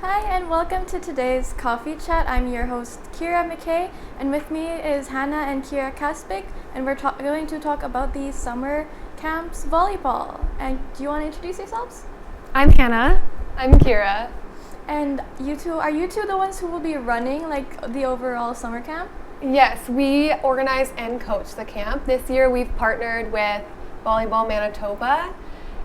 Hi, and welcome to today's coffee chat. I'm your host, Kyra McKay, and with me is Hanna and Kyra Kaspick, and we're going to talk about the summer camps volleyball. And do you want to introduce yourselves? I'm Hanna. I'm Keira. And are you two the ones who will be running like the overall summer camp? Yes, we organize and coach the camp. This year we've partnered with Volleyball Manitoba,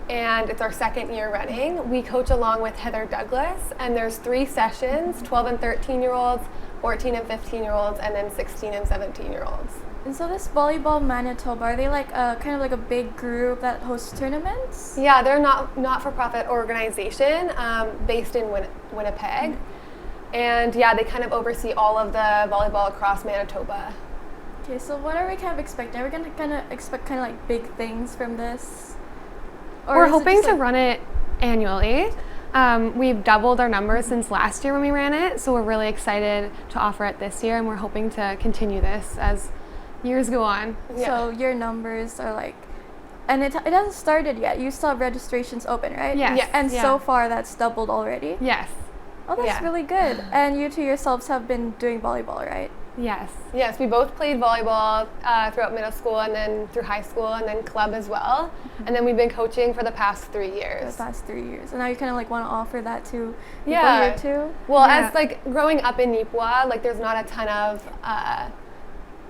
and it's our second year running. We coach along with Heather Douglas, and there's 3 sessions, 12 and 13-year-olds, 14 and 15-year-olds, and then 16 and 17-year-olds. And so this Volleyball Manitoba, are they like kind of like a big group that hosts tournaments? Yeah, they're not-for-profit organization based in Winnipeg. And yeah, they kind of oversee all of the volleyball across Manitoba. Okay, so what are we kind of expecting? Are we going to kind of expect kind of like big things from this? Or We're hoping to run it annually. We've doubled our numbers since last year when we ran it, so we're really excited to offer it this year, and we're hoping to continue this as years go on. Yeah. So your numbers are like, and it hasn't started yet. You still have registrations open, right? Yes. And so far that's doubled already? Yes. Oh, that's really good. And you two yourselves have been doing volleyball, right? Yes. Yes, we both played volleyball throughout middle school and then through high school and then club as well. And then we've been coaching for the past 3 years. The past 3 years. And now you kind of like want to offer that to people here too? Well, as like growing up in Nipawin, like there's not a ton of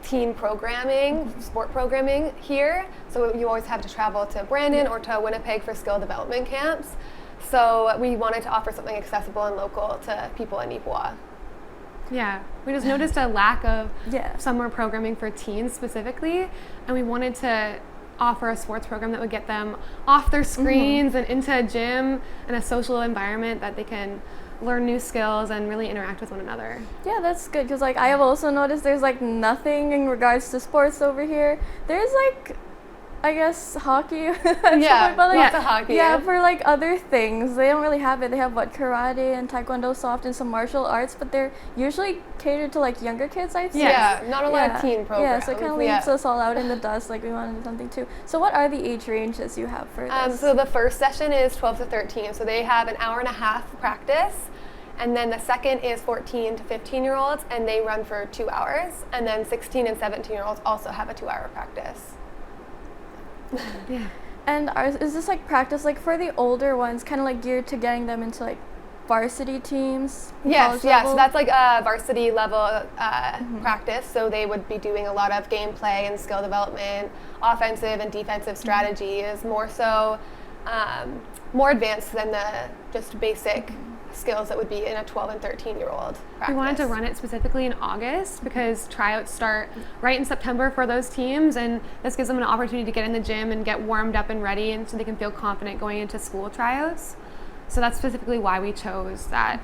team programming, sport programming here. So you always have to travel to Brandon or to Winnipeg for skill development camps. So we wanted to offer something accessible and local to people in Nipawin. Yeah, we just noticed a lack of summer programming for teens specifically, and we wanted to offer a sports program that would get them off their screens and into a gym and a social environment that they can learn new skills and really interact with one another. Yeah, that's good, because like I have also noticed there's like nothing in regards to sports over here. There's like, I guess, hockey. But like, lots of hockey. Yeah, for like other things, they don't really have it. They have karate and taekwondo, soft, and some martial arts, but they're usually catered to like younger kids, I'd say. Yeah, not a lot of teen programs. Yeah, so it kind of leaves us all out in the dust, like we want to do something too. So what are the age ranges you have for this? So the first session is 12 to 13, so they have an hour and a half practice. And then the second is 14 to 15-year-olds, and they run for 2 hours. And then 16 and 17-year-olds also have a 2-hour practice. Yeah. And is this like practice like for the older ones, kind of like geared to getting them into like varsity teams? Yes, so that's like a varsity level practice. So they would be doing a lot of gameplay and skill development, offensive and defensive strategies, more so, more advanced than the just basic skills that would be in a 12 and 13-year-old practice. We wanted to run it specifically in August because tryouts start right in September for those teams, and this gives them an opportunity to get in the gym and get warmed up and ready, and so they can feel confident going into school tryouts. So that's specifically why we chose that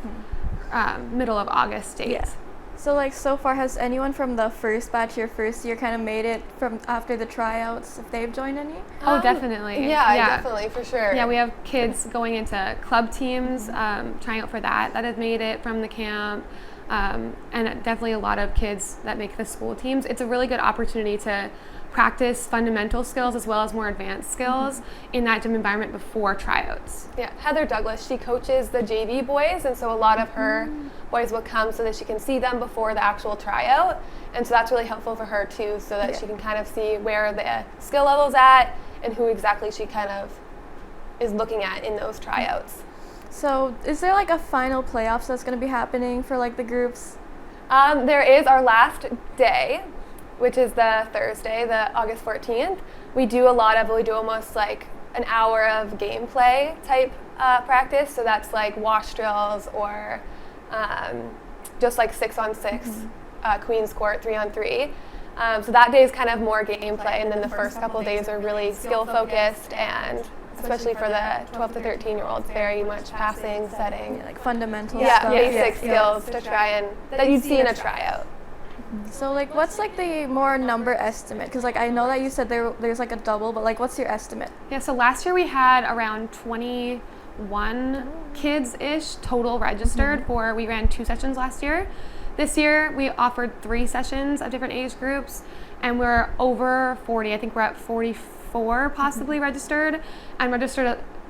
middle of August date. Yeah. So like so far, has anyone from the first batch, your first year, kind of made it from after the tryouts, if they've joined any? Oh, definitely. Yeah, definitely, for sure. Yeah, we have kids going into club teams, trying out for that have made it from the camp, and definitely a lot of kids that make the school teams. It's a really good opportunity to practice fundamental skills as well as more advanced skills in that gym environment before tryouts. Yeah, Heather Douglas, she coaches the JV boys, and so a lot of her boys will come so that she can see them before the actual tryout, and so that's really helpful for her too, so that she can kind of see where the skill level's at and who exactly she kind of is looking at in those tryouts. So is there like a final playoffs that's going to be happening for like the groups? There is our last day, which is the Thursday, the August 14th. We do almost like an hour of gameplay type practice. So that's like wash drills or just like 6-on-6, Queen's Court 3-on-3. So that day is kind of more gameplay, and then the first couple days are really skill focused, and especially for the 12 to 13-year-olds, very much passing, setting. Like fundamental stuff. Basic skills to try and that you'd see in a tryout. So like what's like the more number estimate? Because like I know that you said there's like a double, but like what's your estimate? Yeah, so last year we had around 21 kids-ish total registered we ran 2 sessions last year. This year we offered 3 sessions of different age groups, and we're over 40. I think we're at 44 possibly registered, and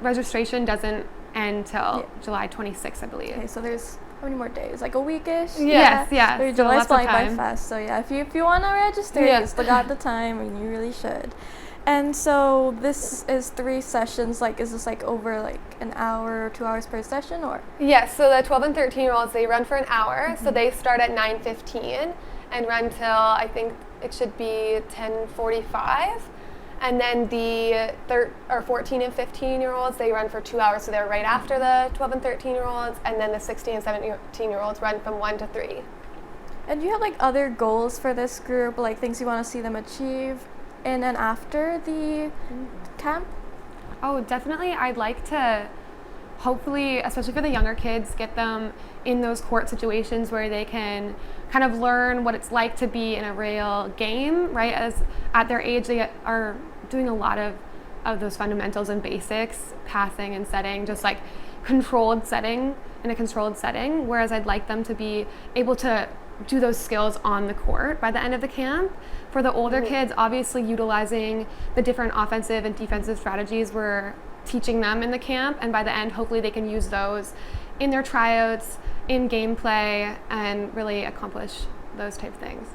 registration doesn't end till July 26th, I believe. Okay, so there's how many more days? Like a weekish? Yes. So July's flying by fast. So yeah, if you want to register, you still got the time, and you really should. And so this is 3 sessions. Like, is this like over like an hour or 2 hours per session, or? Yes. So the 12 and 13-year-olds, they run for an hour. So they start at 9:15 and run till I think it should be 10:45. And then the 14 and 15-year-olds, they run for 2 hours, so they're right after the 12 and 13-year-olds, and then the 16 and 17-year-olds run from 1 to 3. And do you have like other goals for this group, like things you want to see them achieve in and after the camp? Oh, definitely. I'd like to hopefully, especially for the younger kids, get them in those court situations where they can kind of learn what it's like to be in a real game, right? As at their age, they are doing a lot of those fundamentals and basics, passing and setting, just like controlled setting in a controlled setting, whereas I'd like them to be able to do those skills on the court by the end of the camp. For the older kids, obviously utilizing the different offensive and defensive strategies we're teaching them in the camp, and by the end, hopefully they can use those in their tryouts, in gameplay, and really accomplish those type of things.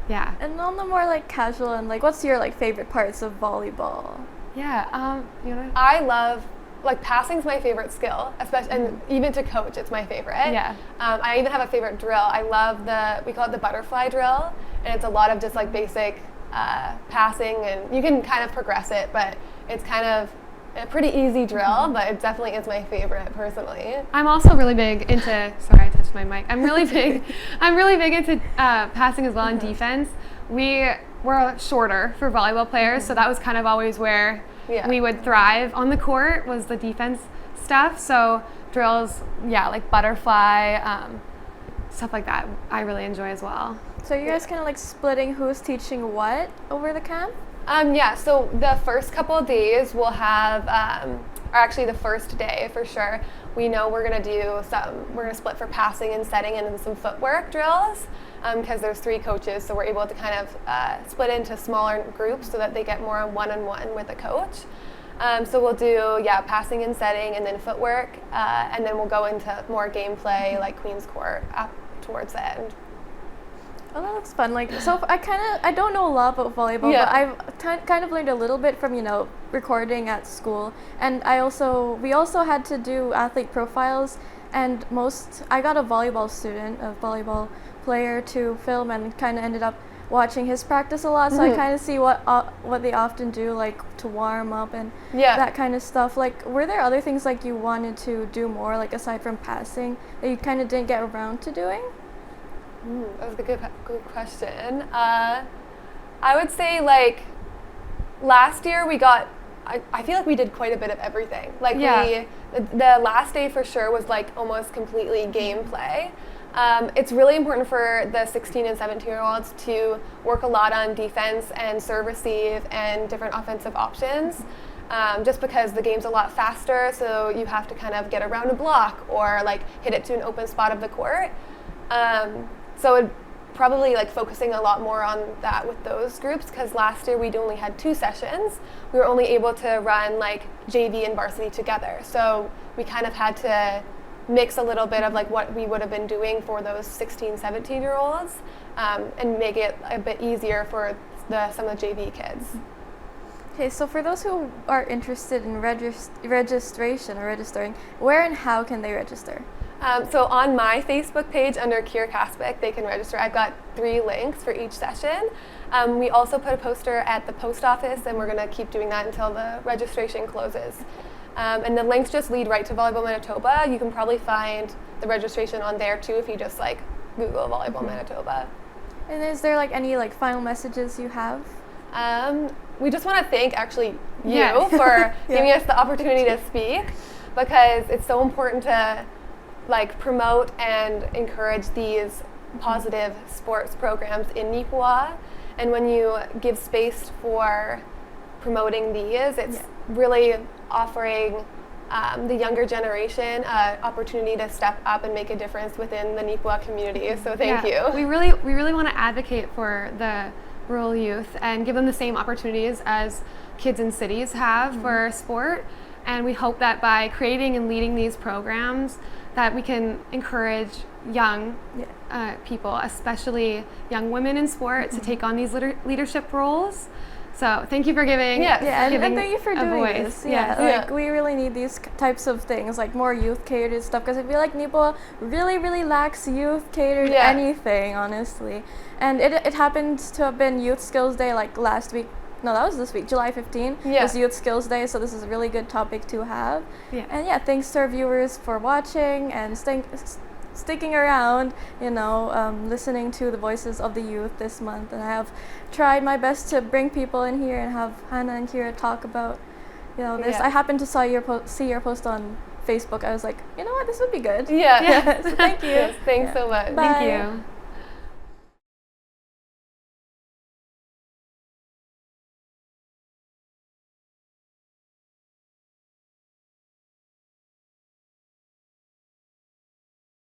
Yeah. And on the more like casual and like, what's your like favorite parts of volleyball? Yeah. You know. I love, like, passing's my favorite skill, especially, and even to coach, it's my favorite. Yeah. I even have a favorite drill. I love we call it the butterfly drill, and it's a lot of just like basic passing, and you can kind of progress it, but it's kind of a pretty easy drill, but it definitely is my favorite personally. I'm also really big into, sorry, I touched my mic. I'm really big into passing as well in defense. We were shorter for volleyball players, so that was kind of always where we would thrive on the court, was the defense stuff. So drills, like butterfly, stuff like that, I really enjoy as well. So you guys kind of like splitting who's teaching what over the camp? So the first couple of days we'll have, or actually the first day for sure, we know we're going to split for passing and setting and then some footwork drills, because there's 3 coaches, so we're able to kind of split into smaller groups so that they get more one-on-one with a coach. So we'll do, passing and setting and then footwork, and then we'll go into more gameplay like Queen's Court up towards the end. Oh, that looks fun. Like, so I don't know a lot about volleyball, but I've kind of learned a little bit from, recording at school. And we also had to do athlete profiles, and I got a volleyball player to film, and kind of ended up watching his practice a lot. So I kind of see what they often do, like to warm up and that kind of stuff. Like, were there other things like you wanted to do more, like aside from passing, that you kind of didn't get around to doing? That was a good question. I would say, like, last year I feel like we did quite a bit of everything. Like, the last day for sure was like almost completely gameplay. It's really important for the 16 and 17-year-olds to work a lot on defense and serve receive and different offensive options. Just because the game's a lot faster, so you have to kind of get around a block or like hit it to an open spot of the court. So it probably like focusing a lot more on that with those groups, because last year we only had 2 sessions. We were only able to run like JV and varsity together. So we kind of had to mix a little bit of like what we would have been doing for those 16, 17-year-olds, and make it a bit easier for some of the JV kids. Okay, so for those who are interested in registration or registering, where and how can they register? So on my Facebook page under Kyra Kaspick, they can register. I've got 3 links for each session. We also put a poster at the post office, and we're going to keep doing that until the registration closes. And the links just lead right to Volleyball Manitoba. You can probably find the registration on there too if you just like Google Volleyball Manitoba. And is there like any like final messages you have? We just want to thank actually you for giving us the opportunity to speak, because it's so important to like promote and encourage these positive sports programs in Nipawin. And when you give space for promoting these, it's really offering the younger generation an opportunity to step up and make a difference within the Nipawin community. So thank you. We really want to advocate for the rural youth and give them the same opportunities as kids in cities have for sport. And we hope that by creating and leading these programs that we can encourage young people, especially young women in sport, to take on these leadership roles. So thank you for giving and thank you for doing voice. this. Like we really need these types of things, like more youth catered stuff, because I feel like Nipo really lacks youth catered anything, honestly. And it happened to have been Youth Skills Day like last week. No, that was this week, July 15. Was Youth Skills Day, so this is a really good topic to have. And thanks to our viewers for watching and sticking around, listening to the voices of the youth this month. And I have tried my best to bring people in here and have Hanna and Keira talk about, this. I happened to see your post on Facebook. I was like, you know what, this would be good. So thank you. Yes, thanks so much. Bye. Thank you.